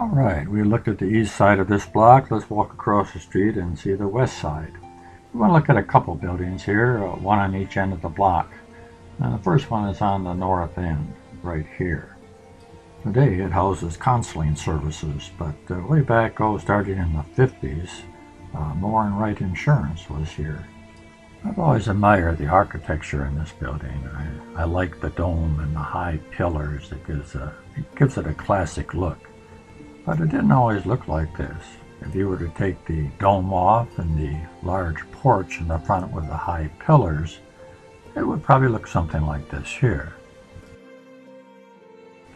All right, we looked at the east side of this block. Let's walk across the street and see the west side. We want to look at a couple buildings here, one on each end of the block. And the first one is on the north end, right here. Today it houses counseling services, but way back, starting in the 50s, Moore and Wright Insurance was here. I've always admired the architecture in this building. I like the dome and the high pillars. It gives it a classic look. But it didn't always look like this. If you were to take the dome off and the large porch in the front with the high pillars, it would probably look something like this here.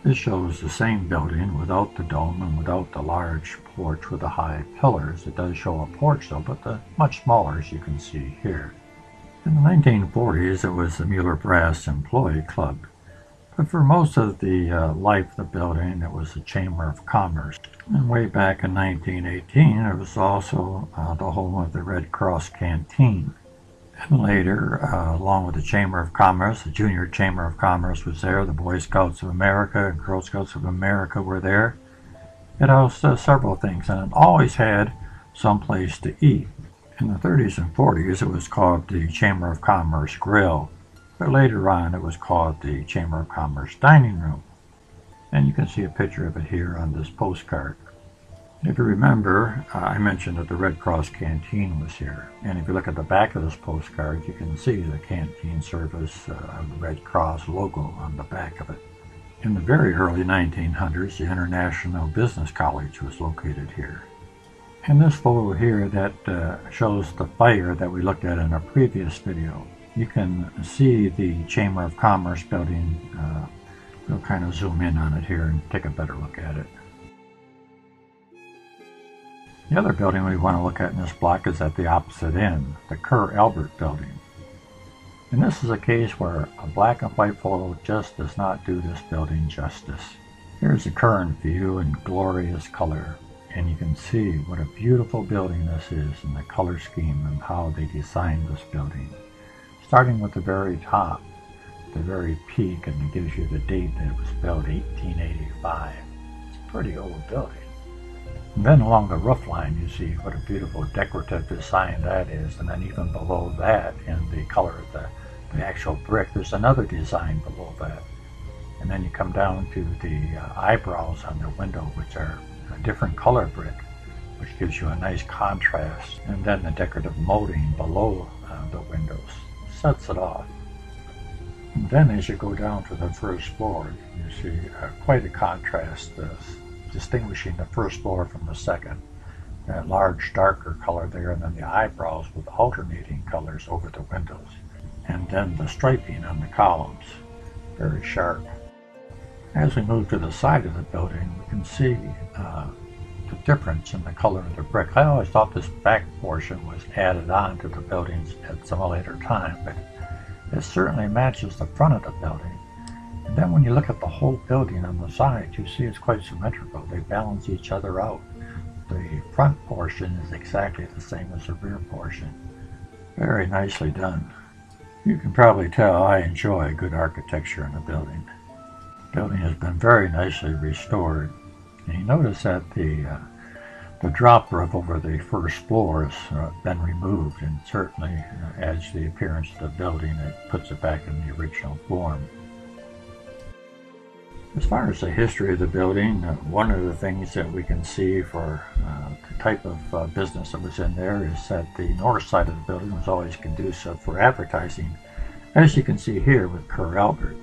This shows the same building without the dome and without the large porch with the high pillars. It does show a porch though, but much smaller, as you can see here. In the 1940s, it was the Mueller Brass Employee Club. But for most of the life of the building, it was the Chamber of Commerce. And way back in 1918, it was also the home of the Red Cross Canteen. And later, along with the Chamber of Commerce, the Junior Chamber of Commerce was there. The Boy Scouts of America and Girl Scouts of America were there. It housed several things, and it always had some place to eat. In the 30s and 40s, it was called the Chamber of Commerce Grill. But later on, it was called the Chamber of Commerce Dining Room. And you can see a picture of it here on this postcard. If you remember, I mentioned that the Red Cross Canteen was here. And if you look at the back of this postcard, you can see the canteen service, the Red Cross logo on the back of it. In the very early 1900s, the International Business College was located here. And this photo here that shows the fire that we looked at in a previous video. You can see the Chamber of Commerce building. We'll kind of zoom in on it here and take a better look at it. The other building we want to look at in this block is at the opposite end, the Kerr-Albert Building. And this is a case where a black and white photo just does not do this building justice. Here's the current view in glorious color, and you can see what a beautiful building this is and the color scheme and how they designed this building. Starting with the very top, the very peak, and it gives you the date that it was built, 1885. It's a pretty old building. And then along the roof line, you see what a beautiful decorative design that is. And then even below that, in the color of the actual brick, there's another design below that. And then you come down to the eyebrows on the window, which are a different color brick, which gives you a nice contrast. And then the decorative molding below the windows sets it off. And then as you go down to the first floor, you see quite a contrast, distinguishing the first floor from the second. That large darker color there, and then the eyebrows with alternating colors over the windows. And then the striping on the columns, very sharp. As we move to the side of the building, we can see the difference in the color of the brick. I always thought this back portion was added on to the buildings at some later time, but it certainly matches the front of the building. And then when you look at the whole building on the side, you see it's quite symmetrical. They balance each other out. The front portion is exactly the same as the rear portion. Very nicely done. You can probably tell I enjoy good architecture in a building. The building has been very nicely restored. And you notice that the drop roof over the first floor has been removed, and certainly adds the appearance of the building. It puts it back in the original form. As far as the history of the building, one of the things that we can see for the type of business that was in there is that the north side of the building was always conducive for advertising, as you can see here with Kerr-Albert.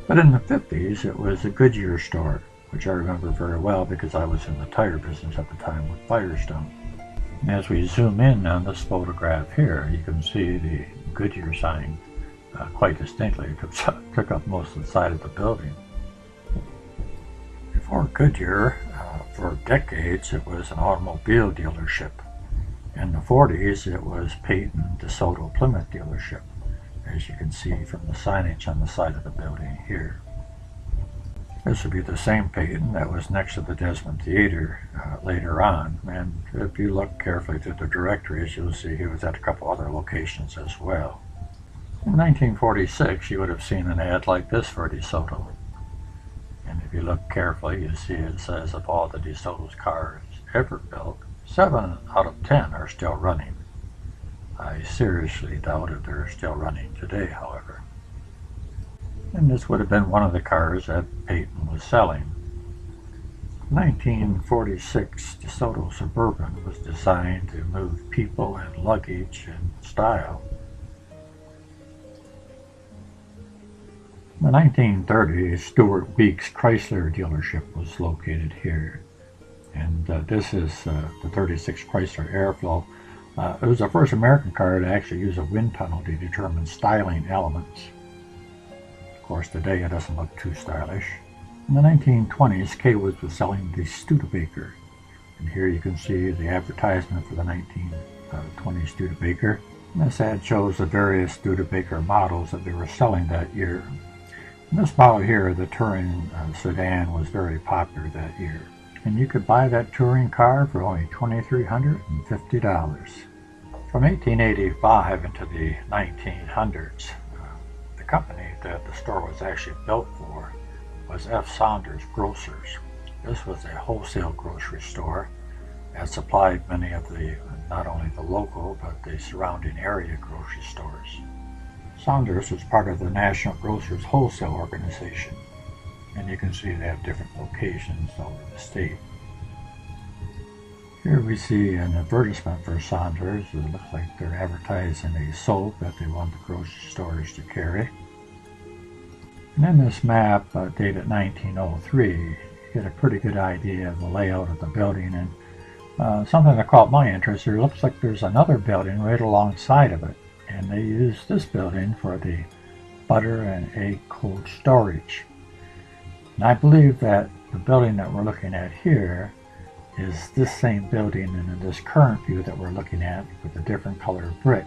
But in the 50s, it was a Goodyear store, which I remember very well because I was in the tire business at the time with Firestone. And as we zoom in on this photograph here, you can see the Goodyear sign quite distinctly. It took up most of the side of the building. Before Goodyear, for decades, it was an automobile dealership. In the 40s, it was Peyton DeSoto Plymouth dealership, as you can see from the signage on the side of the building here. This would be the same Peyton that was next to the Desmond Theater later on, and if you look carefully through the directories, you'll see he was at a couple other locations as well. In 1946, you would have seen an ad like this for DeSoto. And if you look carefully, you see it says of all the DeSoto's cars ever built, 7 out of 10 are still running. I seriously doubt if they're still running today, however. And this would have been one of the cars that Peyton was selling. The 1946 DeSoto Suburban was designed to move people and luggage in style. In the 1930s, Stuart Weeks Chrysler dealership was located here. And this is the 36 Chrysler Airflow. It was the first American car to actually use a wind tunnel to determine styling elements. Of course, today it doesn't look too stylish. In the 1920s, K-Woods was selling the Studebaker. And here you can see the advertisement for the 1920 Studebaker. And this ad shows the various Studebaker models that they were selling that year. And this model here, the Touring sedan, was very popular that year. And you could buy that touring car for only $2,350. From 1885 into the 1900s, the company that the store was actually built for was F. Saunders Grocers. This was a wholesale grocery store that supplied many of the, not only the local, but the surrounding area grocery stores. Saunders was part of the National Grocers Wholesale Organization. And you can see they have different locations all over the state. Here we see an advertisement for Saunders. It looks like they're advertising a soap that they want the grocery stores to carry. And in this map, dated 1903, you get a pretty good idea of the layout of the building. And something that caught my interest here, looks like there's another building right alongside of it. And they use this building for the butter and egg cold storage. And I believe that the building that we're looking at here is this same building in this current view that we're looking at with a different color of brick,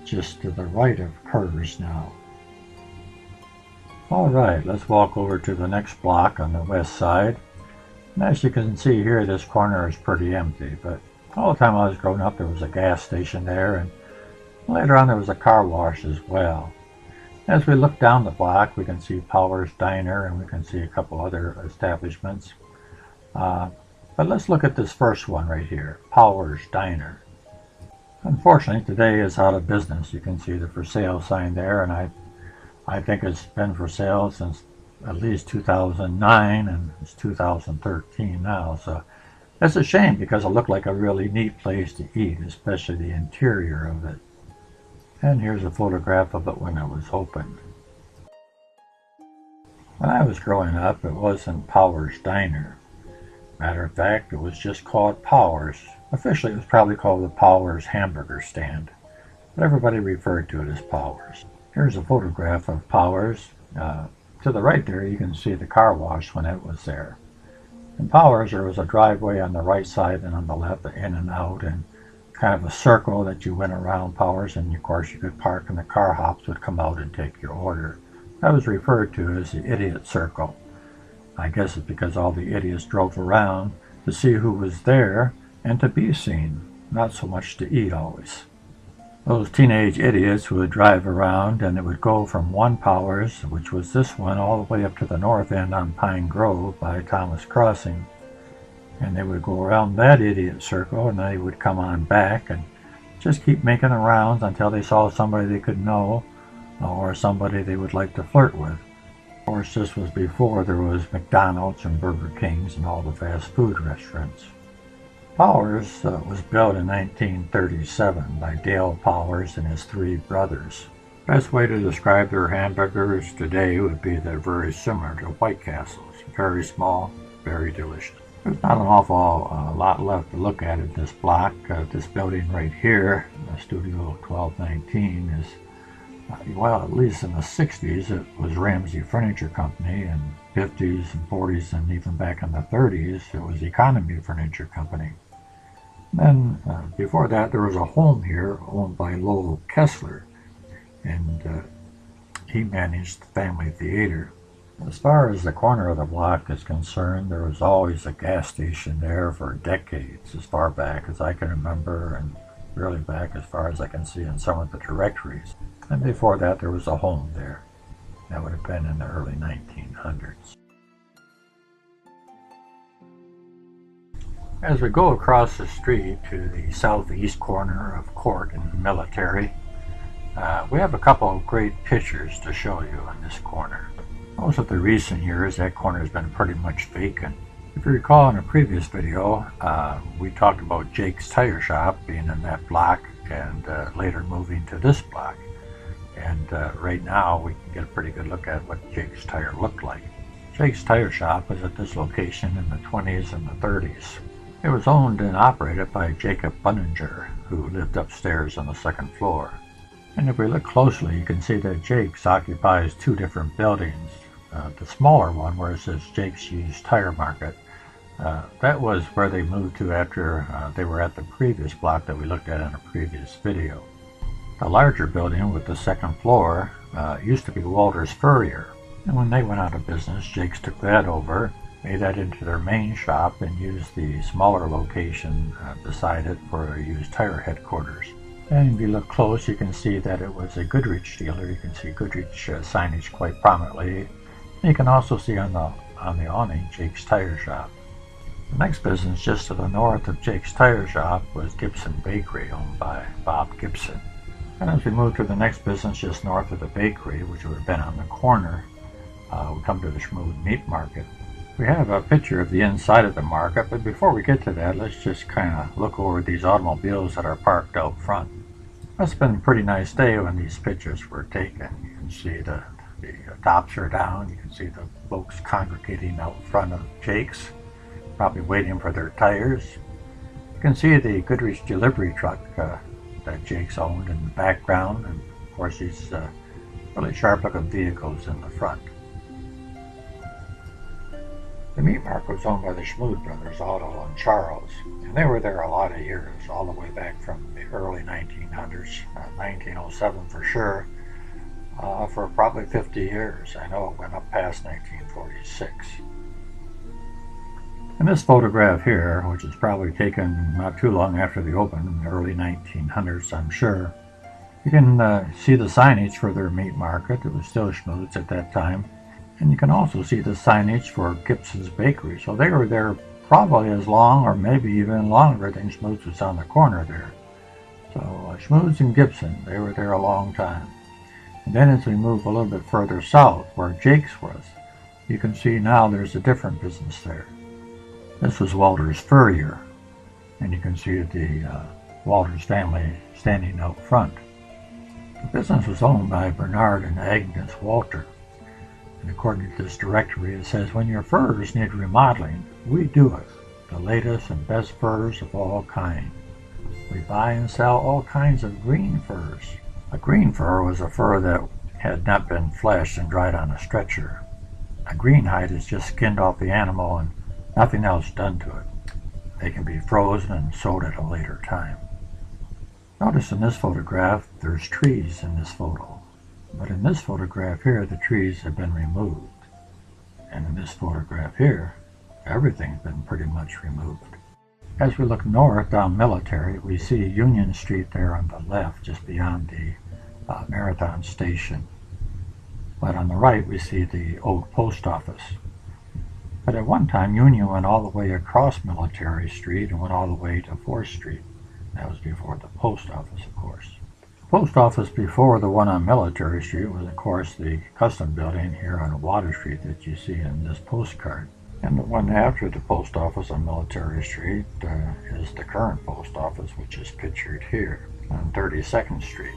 just to the right of Kerr's now. Alright, let's walk over to the next block on the west side. And as you can see here, this corner is pretty empty, but all the time I was growing up there was a gas station there, and later on there was a car wash as well. As we look down the block, we can see Powers Diner, and we can see a couple other establishments. But let's look at this first one right here, Powers Diner. Unfortunately, today it's out of business. You can see the for sale sign there, and I think it's been for sale since at least 2009, and it's 2013 now. So it's a shame because it looked like a really neat place to eat, especially the interior of it. And here's a photograph of it when it was opened. When I was growing up, it wasn't Powers Diner. Matter of fact, it was just called Powers. Officially, it was probably called the Powers Hamburger Stand, but everybody referred to it as Powers. Here's a photograph of Powers. To the right there, you can see the car wash when it was there. In Powers, there was a driveway on the right side and on the left, in and out, and kind of a circle that you went around Powers, and of course you could park and the car hops would come out and take your order. That was referred to as the idiot circle. I guess it's because all the idiots drove around to see who was there and to be seen, not so much to eat always. Those teenage idiots would drive around, and it would go from one Powers, which was this one, all the way up to the north end on Pine Grove by Thomas Crossing. And they would go around that idiot circle, and they would come on back and just keep making the rounds until they saw somebody they could know or somebody they would like to flirt with. Of course, this was before there was McDonald's and Burger Kings and all the fast food restaurants. Powers was built in 1937 by Dale Powers and his 3 brothers. Best way to describe their hamburgers today would be they're very similar to White Castle's. Very small, very delicious. There's not an awful lot left to look at in this block. This building right here, Studio 1219, is, well, at least in the 60s, it was Ramsey Furniture Company, and 50s and 40s, and even back in the 30s, it was Economy Furniture Company. Then, before that, there was a home here owned by Lowell Kessler, and he managed the family theater. As far as the corner of the block is concerned, there was always a gas station there for decades, as far back as I can remember, and really back as far as I can see in some of the directories. And before that, there was a home there. That would have been in the early 1900s. As we go across the street to the southeast corner of Court and Military, we have a couple of great pictures to show you in this corner. Most of the recent years, that corner has been pretty much vacant. If you recall in a previous video, we talked about Jake's Tire Shop being in that block and later moving to this block. And right now we can get a pretty good look at what Jake's Tire looked like. Jake's Tire Shop was at this location in the 20s and the 30s. It was owned and operated by Jacob Bunninger, who lived upstairs on the second floor. And if we look closely, you can see that Jake's occupies two different buildings. The smaller one, where it says Jake's Used Tire Market, that was where they moved to after they were at the previous block that we looked at in a previous video. The larger building with the second floor used to be Walter's Furrier, and when they went out of business, Jake's took that over, made that into their main shop, and used the smaller location beside it for a used tire headquarters. And if you look close, you can see that it was a Goodrich dealer. You can see Goodrich signage quite prominently. You can also see on the awning Jake's Tire Shop. The next business just to the north of Jake's Tire Shop was Gibson Bakery, owned by Bob Gibson. And as we move to the next business just north of the bakery, which would have been on the corner, we come to the Schmood Meat Market. We have a picture of the inside of the market, but before we get to that, let's just kind of look over these automobiles that are parked out front. Must have been a pretty nice day when these pictures were taken. You can see the tops are down. You can see the folks congregating out front of Jake's, probably waiting for their tires. You can see the Goodrich delivery truck that Jake's owned in the background, and of course these really sharp-looking vehicles in the front. The meat market was owned by the Schmood brothers, Otto and Charles, and they were there a lot of years, all the way back from the early 1900s, 1907 for sure, for probably 50 years. I know it went up past 1946. In this photograph here, which is probably taken not too long after the open, in the early 1900s, I'm sure, you can see the signage for their meat market. It was still Schmood's at that time. And you can also see the signage for Gibson's Bakery. So they were there probably as long, or maybe even longer, than Schmood's was on the corner there. So Schmood's and Gibson, they were there a long time. And then as we move a little bit further south, where Jake's was, you can see now there's a different business there. This was Walter's Furrier, and you can see the Walters family standing out front. The business was owned by Bernard and Agnes Walter. And according to this directory, it says, when your furs need remodeling, we do it. The latest and best furs of all kinds. We buy and sell all kinds of green furs. A green fur was a fur that had not been fleshed and dried on a stretcher. A green hide is just skinned off the animal and nothing else done to it. They can be frozen and sold at a later time. Notice in this photograph, there's trees in this photo. But in this photograph here, the trees have been removed. And in this photograph here, everything's been pretty much removed. As we look north down Military, we see Union Street there on the left, just beyond the Marathon Station. But on the right, we see the old post office. But at one time, Union went all the way across Military Street and went all the way to 4th Street. That was before the post office, of course. The post office before the one on Military Street was, of course, the custom building here on Water Street that you see in this postcard. And the one after the post office on Military Street is the current post office, which is pictured here on 32nd Street.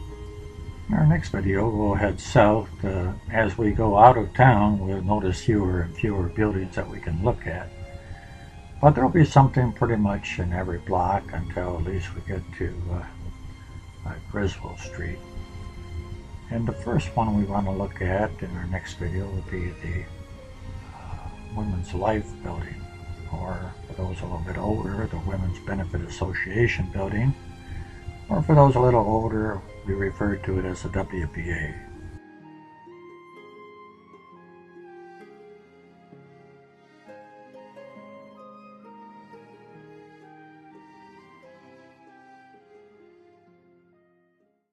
In our next video, we'll head south. As we go out of town, we'll notice fewer and fewer buildings that we can look at. But there'll be something pretty much in every block until at least we get to Griswold Street. And the first one we want to look at in our next video will be the Women's Life Building, or for those a little bit older, the Women's Benefit Association Building, or for those a little older, we refer to it as the WBA.